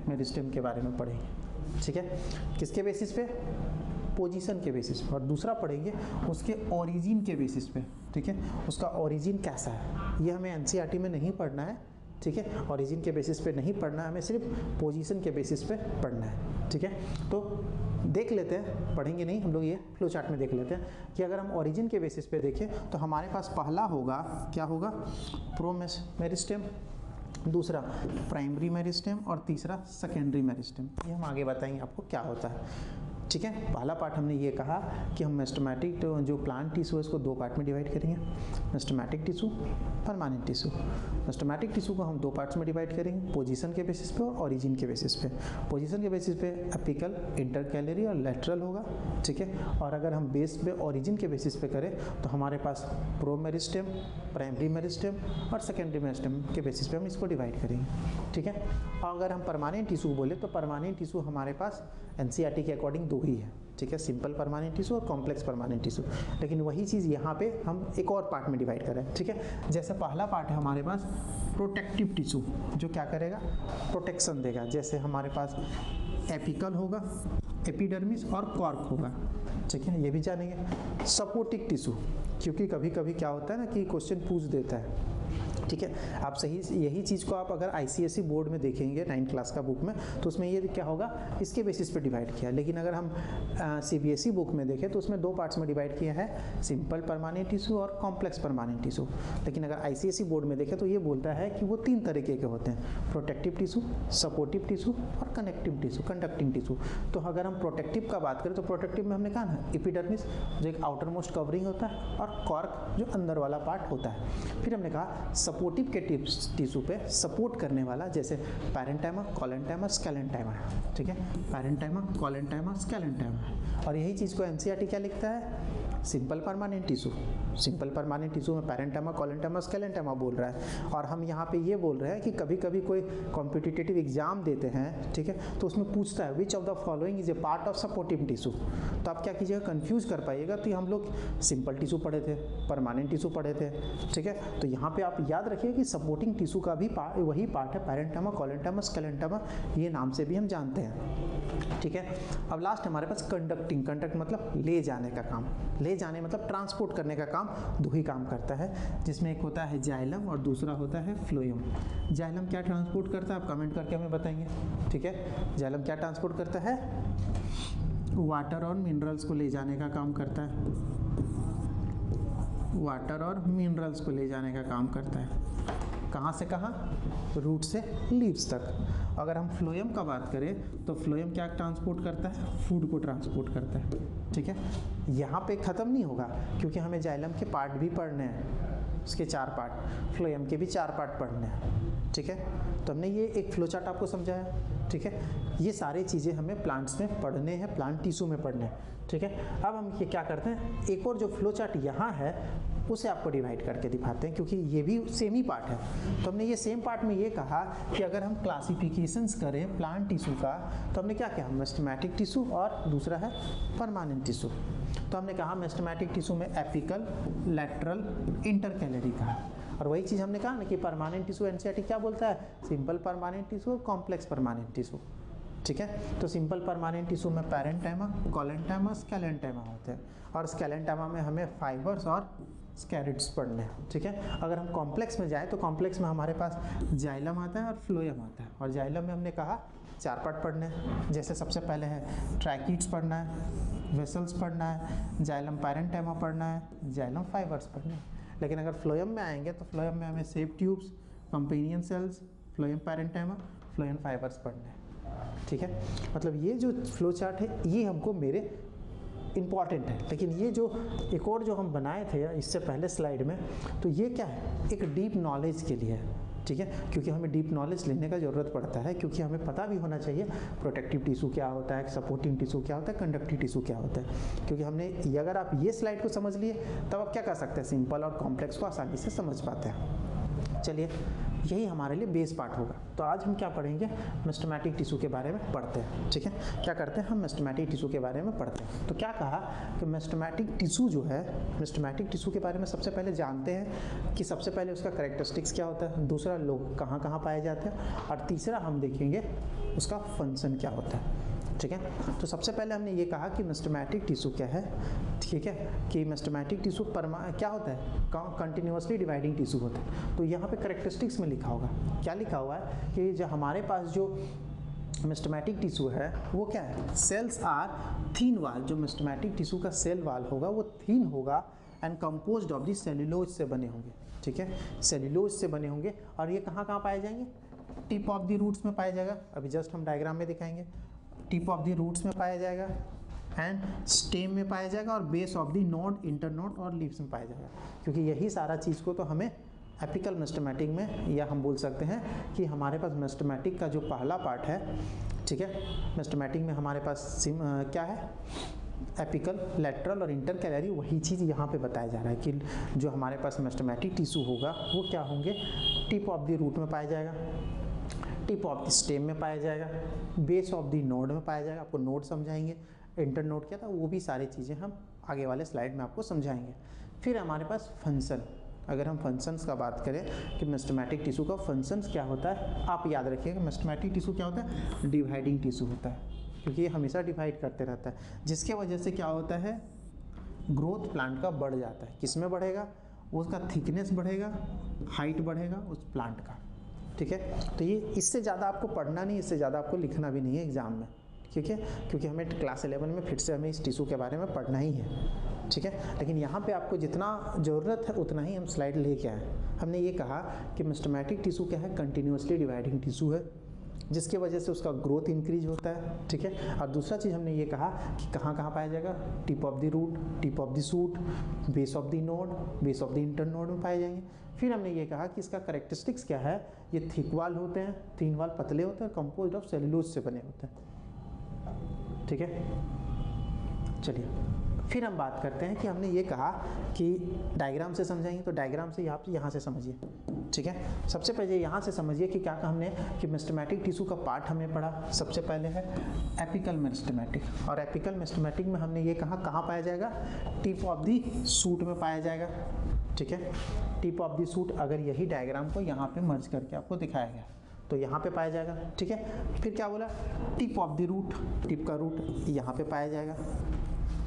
S1: मेरिस्टेम के बारे में पढ़ेंगे, ठीक है। किसके बेसिस पे, पोजीशन के बेसिस पे। और दूसरा पढ़ेंगे उसके ओरिजिन के बेसिस पे, ठीक है, उसका ओरिजिन कैसा है। ये हमें एनसीईआरटी में नहीं पढ़ना है, ठीक है, ओरिजिन के बेसिस पे नहीं पढ़ना है, हमें सिर्फ पोजीशन के बेसिस पे पढ़ना है, ठीक है। तो देख लेते हैं, पढ़ेंगे नहीं हम लोग, ये फ्लो चार्ट में देख लेते हैं कि अगर हम ओरिजिन के बेसिस पे देखें तो हमारे पास पहला होगा, क्या होगा, प्रोमेरिस्टेम, दूसरा प्राइमरी मेरिस्टेम और तीसरा सेकेंडरी मेरिस्टेम। ये हम आगे बताएंगे आपको क्या होता है, ठीक है। पहला पार्ट हमने ये कहा कि हम मेरिस्टेमेटिक जो प्लांट टिश्यू है उसको दो पार्ट में डिवाइड करेंगे, meristematic tissue, permanent tissue. Meristematic tissue को हम दो पार्ट्स में डिवाइड करेंगे, पोजीशन के बेसिस पे और ओरिजिन के बेसिस पे। पोजीशन के बेसिस पे एपिकल, इंटरकैलरी और लेटरल होगा, ठीक है। और अगर हम बेस पे ओरिजिन के बेसिस पे करें तो हमारे पास प्रोमेरिस्टेम, प्राइमरी मेरिस्टेम और सेकेंडरी मेरिस्टेम के बेसिस पे हम इसको डिवाइड करेंगे, ठीक है। और अगर हम परमानेंट टिश्यू बोले तो परमानेंट टिश्यू हमारे पास एनसीईआरटी के अकॉर्डिंग दो दो ही है, ठीक है, सिंपल परमानेंट टिश्यू और कॉम्प्लेक्स परमानेंट टिश्यू। लेकिन वही चीज़ यहाँ पे हम एक और पार्ट में डिवाइड कर रहे हैं, ठीक है। जैसे पहला पार्ट है हमारे पास प्रोटेक्टिव टिश्यू, जो क्या करेगा, प्रोटेक्शन देगा। जैसे हमारे पास एपिकल होगा, एपिडर्मिस और कॉर्क होगा, ठीक है, ये भी जानेंगे। सपोर्टिव टिश्यू, क्योंकि कभी कभी क्या होता है ना कि क्वेश्चन पूछ देता है, ठीक है। आप सही यही चीज़ को आप अगर आईसीएसई बोर्ड में देखेंगे 9th क्लास का बुक में, तो उसमें ये क्या होगा, इसके बेसिस पे डिवाइड किया। लेकिन अगर हम सीबीएसई बुक में देखें तो उसमें दो पार्ट्स में डिवाइड किया है, सिंपल परमानेंट टिश्यू और कॉम्प्लेक्स परमानेंट टिश्यू। लेकिन अगर आईसीएसई बोर्ड में देखें तो ये बोलता है कि वो 3 तरीके के होते हैं, प्रोटेक्टिव टिश्यू, सपोर्टिव टिश्यू और कनेक्टिव टिश्यू, कंडक्टिंग टिश्यू। तो अगर हम प्रोटेक्टिव का बात करें तो प्रोटेक्टिव में हमने कहा ना, एपिडर्मिस जो एक आउटर मोस्ट कवरिंग होता है और कॉर्क जो अंदर वाला पार्ट होता है। फिर हमने कहा सपोर्टिव के टिश्यू पे सपोर्ट करने वाला, जैसे पैरेंटाइमा, कोलेंटाइमा, स्केलेंटाइमा, ठीक है, पैरेंटाइमा, कोलेंटाइमा, स्केलेंटाइमा। और यही चीज़ को एनसीईआरटी क्या लिखता है, simple permanent tissue. Simple permanent tissue में पैरेंटाइमा, कोलेंटाइमा, स्केलेंटाइमा बोल रहा है। और हम यहाँ पे ये बोल रहे हैं कि कभी कभी कोई कॉम्पिटिटिव एग्जाम देते हैं, ठीक है, तो उसमें पूछता है which of the following is a part of supportive tissue. तो आप क्या कीजिएगा, कंफ्यूज कर पाइएगा। तो हम लोग सिंपल टिश्यू पढ़े थे, परमानेंट टिश्यू पढ़े थे, ठीक है। तो यहाँ पे आप याद रखिए कि सपोर्टिंग टिश्यू का भी वही पार्ट है, पैरेंटाइमा, कोलेंटाइमा, स्केलेंटाइमा, ये नाम से भी हम जानते हैं, ठीक है। अब लास्ट हमारे पास कंडक्टिंग। कंडक्ट मतलब ले जाने का काम, ले जाने मतलब ट्रांसपोर्ट करने का काम, दो ही काम करता है, जिसमें एक होता है जाइलम और दूसरा होता है फ्लोएम। जाइलम क्या ट्रांसपोर्ट करता है, आप कमेंट करके हमें बताएंगे, ठीक है। जाइलम क्या ट्रांसपोर्ट करता है, वाटर और मिनरल्स को ले जाने का काम करता है, वाटर और मिनरल्स को ले जाने का काम करता है। कहाँ से कहाँ, रूट से लीव्स तक। अगर हम फ्लोएम का बात करें तो फ्लोएम क्या ट्रांसपोर्ट करता है, फूड को ट्रांसपोर्ट करता है, ठीक है। यहाँ पे ख़त्म नहीं होगा, क्योंकि हमें जाइलम के पार्ट भी पढ़ने हैं, उसके 4 पार्ट, फ्लोएम के भी 4 पार्ट पढ़ने हैं, ठीक है। तो हमने ये एक फ्लो चार्ट आपको समझाया, ठीक है। ये सारी चीज़ें हमें प्लांट्स में पढ़ने हैं, प्लांट टिश्यू में पढ़ने हैं, ठीक है। अब हम ये क्या करते हैं, एक और जो फ्लो चार्ट यहाँ है उसे आपको डिवाइड करके दिखाते हैं, क्योंकि ये भी सेम ही पार्ट है। तो हमने ये सेम पार्ट में ये कहा कि अगर हम क्लासिफिकेशंस करें प्लांट टिश्यू का, तो हमने क्या किया, मेस्टेमेटिक टिश्यू और दूसरा है परमानेंट टिश्यू। तो हमने कहा मेस्टेमेटिक टिश्यू में एपिकल, लैटरल, इंटरकैलरी का। और वही चीज़ हमने कहा ना कि परमानेंट टिश्यू एनसीईआरटी क्या बोलता है, सिंपल परमानेंट टिश्यू और कॉम्प्लेक्स परमानेंट टिश्यू, ठीक है। तो सिंपल परमानेंट टिश्यू में पैरेंटाइमा, कोलेंटाइमा, स्केलेंटाइमा होते हैं, और स्केलेंटाइमा में हमें फाइबर्स और स्कैरिड्स पढ़ने हैं, ठीक है। अगर हम कॉम्प्लेक्स में जाएँ तो कॉम्प्लेक्स में हमारे पास जाइलम आता है और फ्लोएम आता है। और जाइलम में हमने कहा 4 पार्ट पढ़ने हैं, जैसे सबसे पहले है ट्रैकीड्स पढ़ना है, वेसल्स पढ़ना है, जाइलम पैरेंटाइमा पढ़ना है, जाइलम फाइबर्स पढ़ना है। लेकिन अगर फ्लोएम में आएंगे तो फ्लोएम में हमें sieve tubes, companion cells, phloem parenchyma, phloem fibres पढ़ने हैं, ठीक है। मतलब ये जो फ्लो चार्ट है ये हमको मेरे इम्पॉर्टेंट है। लेकिन ये जो एक और जो हम बनाए थे इससे पहले स्लाइड में, तो ये क्या है, एक डीप नॉलेज के लिए है, ठीक है। क्योंकि हमें डीप नॉलेज लेने का ज़रूरत पड़ता है, क्योंकि हमें पता भी होना चाहिए प्रोटेक्टिव टिश्यू क्या होता है, सपोर्टिंग टिश्यू क्या होता है, कंडक्टिव टिश्यू क्या होता है। क्योंकि हमने अगर आप ये स्लाइड को समझ लिए तब आप क्या कर सकते हैं, सिंपल और कॉम्प्लेक्स को आसानी से समझ पाते हैं। चलिए, यही हमारे लिए बेस पार्ट होगा। तो आज हम क्या पढ़ेंगे, मेस्टेमेटिक टिश्यू के बारे में पढ़ते हैं, ठीक है। क्या करते हैं हम, मेस्टेमेटिक टिश्यू के बारे में पढ़ते हैं। तो क्या कहा कि मेस्टेमेटिक टिश्यू जो है, मेस्टेमेटिक टिश्यू के बारे में सबसे पहले जानते हैं कि सबसे पहले उसका कैरेक्टरिस्टिक्स क्या होता है, दूसरा लोग कहाँ कहाँ पाए जाते हैं, और तीसरा हम देखेंगे उसका फंक्शन क्या होता है, ठीक है। तो सबसे पहले हमने ये कहा कि मेस्टेमेटिक टिश्यू क्या है, ठीक है, कि मेस्टेमेटिक टिश्यू क्या होता है, कंटिन्यूअसली डिवाइडिंग टिश्यू होता है। तो यहाँ पे कैरेक्टरिस्टिक्स में लिखा होगा, क्या लिखा हुआ है कि जो हमारे पास जो मेस्टेमेटिक टिश्यू है वो क्या है, सेल्स आर थीन वाल। जो मेस्टेमेटिक टिश्यू का सेल वाल होगा वो थीन होगा and composed of the cellulose से बने होंगे, ठीक है, सेल्यूलोज से बने होंगे। और ये कहाँ कहाँ पाए जाएंगे, टिप ऑफ द रूट्स में पाया जाएगा, अभी जस्ट हम डायग्राम में दिखाएंगे। टिप ऑफ द रूट्स में पाया जाएगा एंड स्टेम में पाया जाएगा, और base of the node, internode और लीव्स में पाया जाएगा। क्योंकि यही सारा चीज़ को तो हमें एपिकल मेस्टेमेटिक में, या हम बोल सकते हैं कि हमारे पास मेस्टेमेटिक का जो पहला पार्ट है, ठीक है, मेस्टेमेटिक में हमारे पास क्या है, एपिकल, लैटरल और इंटरकैलरी, वही चीज़ यहाँ पे बताया जा रहा है कि जो हमारे पास मेस्टेमेटिक टिश्यू होगा वो क्या होंगे, टिप ऑफ द रूट में पाया जाएगा, टिप ऑफ द स्टेम में पाया जाएगा, बेस ऑफ द नोड में पाया जाएगा, आपको नोड समझाएंगे, इंटरनोड क्या था, वो भी सारी चीज़ें हम आगे वाले स्लाइड में आपको समझाएंगे। फिर हमारे पास फंक्शन, अगर हम फंक्शंस का बात करें कि मेरिस्टेमेटिक टिश्यू का फंक्शंस क्या होता है, आप याद रखिएगा मेरिस्टेमेटिक टिश्यू क्या होता है, डिवाइडिंग टिश्यू होता है, क्योंकि ये हमेशा डिवाइड करते रहता है, जिसके वजह से क्या होता है, ग्रोथ प्लांट का बढ़ जाता है। किस में बढ़ेगा, उसका थिकनेस बढ़ेगा, हाइट बढ़ेगा उस प्लांट का, ठीक है। तो ये इससे ज़्यादा आपको पढ़ना नहीं, इससे ज़्यादा आपको लिखना भी नहीं है एग्जाम में, ठीक है, क्योंकि हमें क्लास 11 में फिर से हमें इस टिश्यू के बारे में पढ़ना ही है, ठीक है। लेकिन यहाँ पे आपको जितना ज़रूरत है उतना ही हम स्लाइड लेके आए। हमने ये कहा कि मेरिस्टेमेटिक टिश्यू क्या है, कंटिन्यूसली डिवाइडिंग टिश्यू है, जिसकी वजह से उसका ग्रोथ इंक्रीज होता है, ठीक है। और दूसरा चीज़ हमने ये कहा कि कहाँ कहाँ पाया जाएगा, tip of the root, tip of the shoot, base of the node, base of the internode में पाए जाएंगे। फिर हमने ये कहा कि इसका करेक्टरिस्टिक्स क्या है, ये थिक वाल होते हैं, थिन वाल पतले होते हैं, कंपोज्ड ऑफ सेलुलोज से बने होते हैं, ठीक है। चलिए फिर हम बात करते हैं कि हमने ये कहा कि डायग्राम से समझाएंगे, तो डायग्राम से यहाँ से समझिए, ठीक है। सबसे पहले यहाँ से समझिए कि क्या कहा हमने कि मेरिस्टेमेटिक टिश्यू का पार्ट हमने पढ़ा। सबसे पहले है एपिकल मेरिस्टेमेटिक, और एपिकल मेरिस्टेमेटिक में हमने ये कहा कहाँ पाया जाएगा, टिप ऑफ द शूट में पाया जाएगा, ठीक है। टिप ऑफ द शूट, अगर यही डायग्राम को यहाँ पे मर्ज करके आपको दिखाया गया तो यहाँ पे पाया जाएगा, ठीक है। फिर क्या बोला, tip of the root, tip का रूट यहाँ पे पाया जाएगा,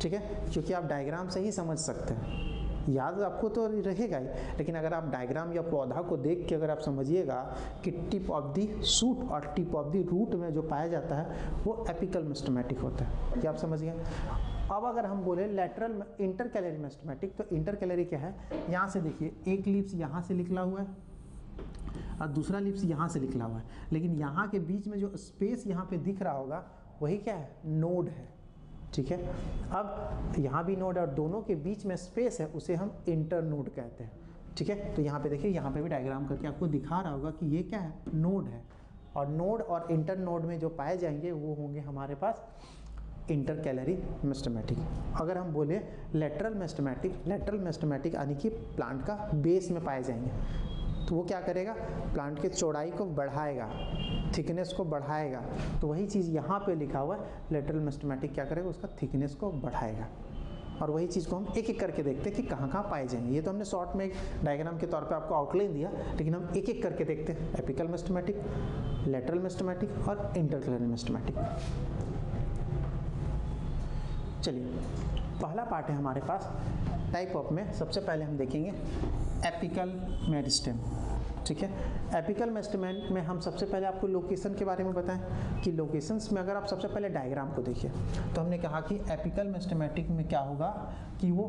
S1: ठीक है, क्योंकि आप डायग्राम से ही समझ सकते हैं, याद आपको तो रहेगा ही, लेकिन अगर आप डायग्राम या पौधा को देख के अगर आप समझिएगा कि टिप ऑफ द शूट और टिप ऑफ द रूट में जो पाया जाता है वो एपिकल मेरिस्टेमेटिक होता है, क्या आप समझ गए। अब अगर हम बोले लेटरल इंटरकैलरी मेरिस्टेमेटिक, तो इंटरकैलरी क्या है, यहाँ से देखिए एक लिप्स यहाँ से निकला हुआ है और दूसरा लिप्स यहाँ से निकला हुआ है, लेकिन यहाँ के बीच में जो स्पेस यहाँ पे दिख रहा होगा वही क्या है, नोड है, ठीक है। अब यहाँ भी नोड है और दोनों के बीच में स्पेस है, उसे हम इंटर नोड कहते हैं, ठीक है। तो यहाँ पे देखिए, यहाँ पे भी डायग्राम करके आपको दिखा रहा होगा कि ये क्या है, नोड है, और नोड और इंटर नोड में जो पाए जाएंगे वो होंगे हमारे पास इंटरकैलरी मेरिस्टेमेटिक। अगर हम बोले लेटरल मेरिस्टेमेटिक यानी कि प्लांट का बेस में पाए जाएंगे, तो वो क्या करेगा, प्लांट के चौड़ाई को बढ़ाएगा, थिकनेस को बढ़ाएगा। तो वही चीज़ यहाँ पे लिखा हुआ है, लेटरल मेरिस्टेमेटिक क्या करेगा, उसका थिकनेस को बढ़ाएगा। और वही चीज़ को हम एक एक करके देखते हैं कि कहाँ कहाँ पाए जाएंगे। ये तो हमने शॉर्ट में एक डायग्राम के तौर पे आपको आउटलाइन दिया, लेकिन हम एक एक करके देखते हैं, एपिकल मेरिस्टेमेटिक, लेटरल मेरिस्टेमेटिक और इंटरकैलरी मेरिस्टेमेटिक। चलिए पहला पार्ट है हमारे पास टाइप ऑफ में, सबसे पहले हम देखेंगे एपिकल मेरिस्टेम, ठीक है। एपिकल मेरिस्टेम में हम सबसे पहले आपको लोकेशन के बारे में बताएं कि लोकेशंस में अगर आप सबसे पहले डायग्राम को देखिए तो हमने कहा कि एपिकल मेरिस्टेमेटिक में क्या होगा कि वो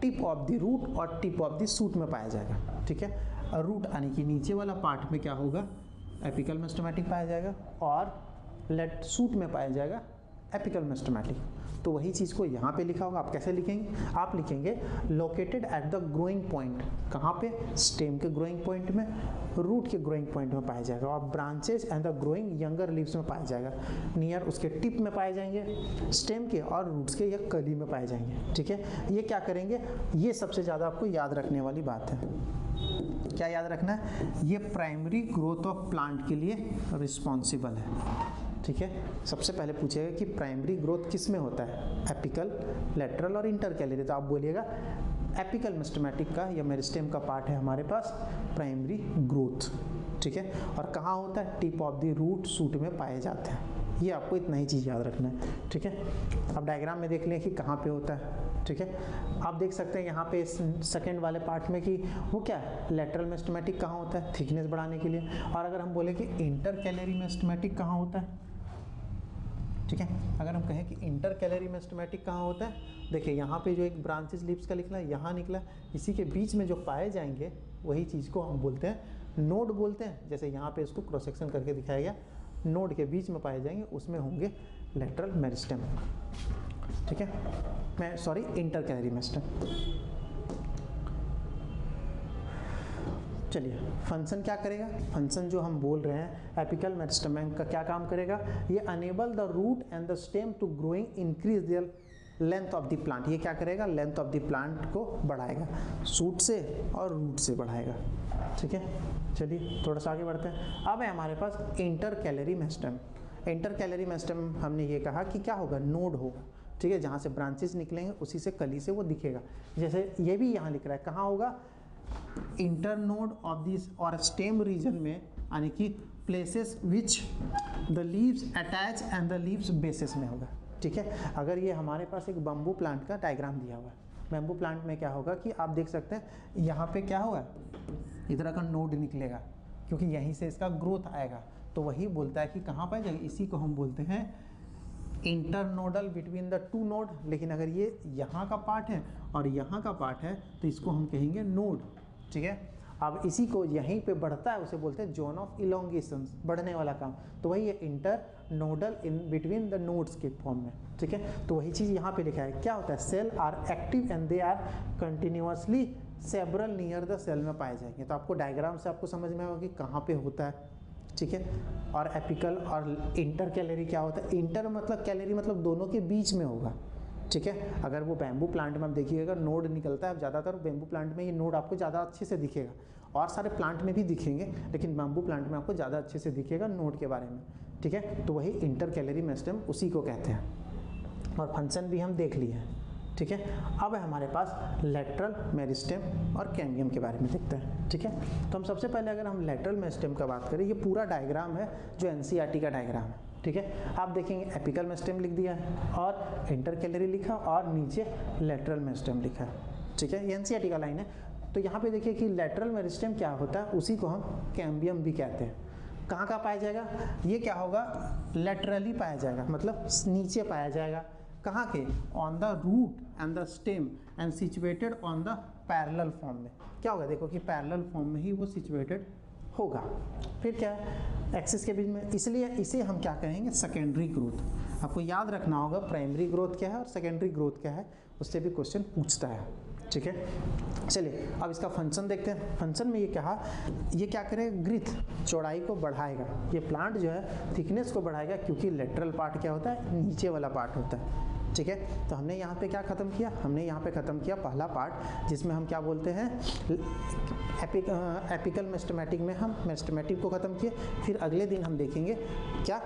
S1: टिप ऑफ द रूट और टिप ऑफ द शूट में पाया जाएगा, ठीक है। और रूट यानी कि नीचे वाला पार्ट में क्या होगा, एपिकल मेरिस्टेमेटिक पाया जाएगा, और शूट में पाया जाएगा एपिकल मेरिस्टेमेटिक। तो वही चीज़ को यहाँ पे लिखा होगा, आप कैसे लिखेंगे, आप लिखेंगे located at the growing point, कहाँ पे, स्टेम के ग्रोइंग पॉइंट में, रूट के ग्रोइंग पॉइंट में पाया जाएगा, और branches and the growing younger leaves में पाया जाएगा, नियर उसके टिप में पाए जाएंगे, स्टेम के और रूट्स के या कली में पाए जाएंगे, ठीक है। ये क्या करेंगे, ये सबसे ज़्यादा आपको याद रखने वाली बात है। क्या याद रखना है, ये प्राइमरी ग्रोथ ऑफ प्लांट के लिए रिस्पॉन्सिबल है, ठीक है। सबसे पहले पूछेगा कि प्राइमरी ग्रोथ किस में होता है, एपिकल, लेटरल और इंटरकैलरी, तो आप बोलिएगा एपिकल मेरिस्टेमेटिक का या मेरिस्टेम का पार्ट है हमारे पास प्राइमरी ग्रोथ, ठीक है। और कहाँ होता है, tip of the root shoot में पाए जाते हैं। ये आपको इतना ही चीज़ याद रखना है, ठीक है। अब डायग्राम में देख लें कि कहाँ पे होता है, ठीक है। आप देख सकते हैं यहाँ पे सेकेंड वाले पार्ट में कि वो क्या है, लेटरल मेरिस्टेमेटिक कहाँ होता है, थिकनेस बढ़ाने के लिए। और अगर हम बोले कि इंटरकैलरी मेरिस्टेमेटिक कहाँ होता है, ठीक है, अगर हम कहें कि इंटरकैलरी मेरिस्टेमेटिक कहाँ होता है, देखिए यहाँ पे जो एक ब्रांचेस लीव्स का निकला, यहाँ निकला, इसी के बीच में जो पाए जाएंगे वही चीज़ को हम बोलते हैं नोड बोलते हैं। जैसे यहाँ पे इसको क्रॉस सेक्शन करके दिखाया गया, नोड के बीच में पाए जाएंगे, उसमें होंगे लेटरल मेरिस्टेम, ठीक है, मैं सॉरी इंटरकैलरी मेरिस्टेम। चलिए फंक्शन क्या करेगा, फंक्शन जो हम बोल रहे हैं एपिकल मेरिस्टेम का क्या काम करेगा, ये enable the root and the stem to growing increase their length of the plant. ये क्या करेगा, लेंथ ऑफ द प्लांट को बढ़ाएगा, शूट से और रूट से बढ़ाएगा, ठीक है। चलिए थोड़ा सा आगे बढ़ते हैं। अब है हमारे पास इंटरकैलरी मेरिस्टेम। इंटरकैलरी मेरिस्टेम हमने ये कहा कि क्या होगा, नोड होगा, ठीक है, जहाँ से ब्रांचेस निकलेंगे उसी से कली से वो दिखेगा। जैसे ये भी यहाँ लिख रहा है, कहाँ होगा, इंटरनोड ऑफ दिस और स्टेम रीजन में, यानी कि places which the leaves attach and the leaves basis में होगा। ठीक है, अगर ये हमारे पास एक बम्बू प्लांट का डायग्राम दिया हुआ है, बैम्बू प्लांट में क्या होगा कि आप देख सकते हैं यहाँ पे क्या हुआ, इधर का नोड निकलेगा क्योंकि यहीं से इसका ग्रोथ आएगा, तो वही बोलता है कि कहाँ पाया जाएगा, इसी को हम बोलते हैं internodal between the two node. लेकिन अगर ये यहाँ का पार्ट है और यहाँ का पार्ट है तो इसको हम कहेंगे नोड। ठीक है, अब इसी को यहीं पे बढ़ता है उसे बोलते हैं जोन ऑफ इलोंगेशन, बढ़ने वाला काम, तो वही है inter nodal in between the nodes के फॉर्म में। ठीक है, तो वही चीज़ यहाँ पे लिखा है, क्या होता है, cell are active and they are continuously several near the cell में पाए जाएंगे। तो आपको डायग्राम से आपको समझ में आएगा कि कहाँ पे होता है। ठीक है, और एपिकल और इंटर कैलरी क्या होता है, इंटर मतलब कैलरी मतलब दोनों के बीच में होगा। ठीक है, अगर वो बैम्बू प्लांट में आप देखिएगा नोड निकलता है, ज़्यादातर बैम्बू प्लांट में ये नोड आपको ज़्यादा अच्छे से दिखेगा, और सारे प्लांट में भी दिखेंगे लेकिन बैम्बू प्लांट में आपको ज़्यादा अच्छे से दिखेगा नोड के बारे में। ठीक है, तो वही इंटर कैलरी मेरिस्टेम उसी को कहते हैं, और फंक्शन भी हम देख लिए हैं। ठीक है, अब है हमारे पास लेटरल मेरिस्टेम और कैम्बियम के बारे में देखते हैं। ठीक है, तो हम सबसे पहले अगर हम लेटरल मेरिस्टेम का बात करें, ये पूरा डायग्राम है जो एनसीईआरटी का डायग्राम है। ठीक है, आप देखेंगे एपिकल मेरिस्टेम लिख दिया है और इंटर कैलरी लिखा और नीचे लेटरल मेरिस्टेम लिखा है। ठीक है, ये एनसीईआरटी का लाइन है। तो यहाँ पे देखिए कि लेटरल मेरिस्टेम क्या होता है, उसी को हम कैम्बियम भी कहते हैं। कहाँ का पाया जाएगा, ये क्या होगा, लेटरली पाया जाएगा, मतलब नीचे पाया जाएगा। कहाँ के, on the root and the stem and situated on the parallel form में। क्या होगा, देखो कि पैरेलल फॉर्म में ही वो सिचुएटेड होगा। फिर क्या है, एक्सिस के बीच में, इसलिए इसे हम क्या कहेंगे, सेकेंडरी ग्रोथ। आपको याद रखना होगा प्राइमरी ग्रोथ क्या है और सेकेंडरी ग्रोथ क्या है, उससे भी क्वेश्चन पूछता है। ठीक है, चलिए अब इसका फंक्शन देखते हैं। फंक्शन में ये कहा, ये क्या करेगा, ग्रिथ चौड़ाई को बढ़ाएगा। ये प्लांट जो है थिकनेस को बढ़ाएगा, क्योंकि लेटरल पार्ट क्या होता है, नीचे वाला पार्ट होता है। ठीक है, तो हमने यहाँ पे क्या ख़त्म किया, हमने यहाँ पे ख़त्म किया पहला पार्ट, जिसमें हम क्या बोलते हैं, एपिकल मेरिस्टेमेटिक में हम मेरिस्टेमेटिक को ख़त्म किए। फिर अगले दिन हम देखेंगे क्या,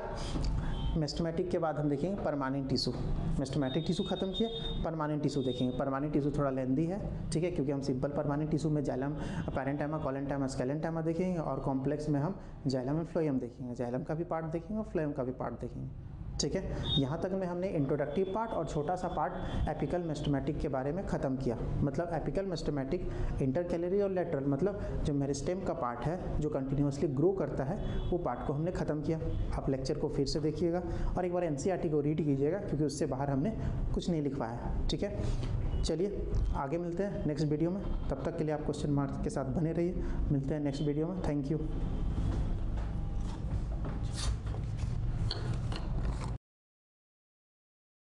S1: मेरिस्टेमेटिक के बाद हम देखेंगे परमानेंट टिश्यू। मेरिस्टेमेटिक टिश्यू खत्म किए, परमानेंट टिश्यू देखेंगे। परमानेंट टिश्यू थोड़ा लेंदी है, ठीक है, क्योंकि हम सिंपल परमानेंट टिश्यू में जाइलम, पैरेंटाइमा, कोलेंटाइमा, स्केलेंटाइमा देखेंगे, और कॉम्प्लेक्स में हम जाइलम एंड फ्लोएम देखेंगे। जाइलम का भी पार्ट देखेंगे और फ्लोएम का भी पार्ट देखेंगे। ठीक है, यहाँ तक में हमने इंट्रोडक्टिव पार्ट और छोटा सा पार्ट एपिकल मेरिस्टेमेटिक के बारे में ख़त्म किया। मतलब एपिकल मेरिस्टेमेटिक, इंटर कैलरी और लेटरल, मतलब जो मेरिस्टेम का पार्ट है जो कंटिन्यूसली ग्रो करता है, वो पार्ट को हमने ख़त्म किया। आप लेक्चर को फिर से देखिएगा और एक बार एनसीईआरटी को रीड कीजिएगा, क्योंकि उससे बाहर हमने कुछ नहीं लिखवाया। ठीक है, चलिए आगे मिलते हैं नेक्स्ट वीडियो में। तब तक के लिए आप क्वेश्चन मार्क के साथ बने रहिए। मिलते हैं नेक्स्ट वीडियो में। Thank you.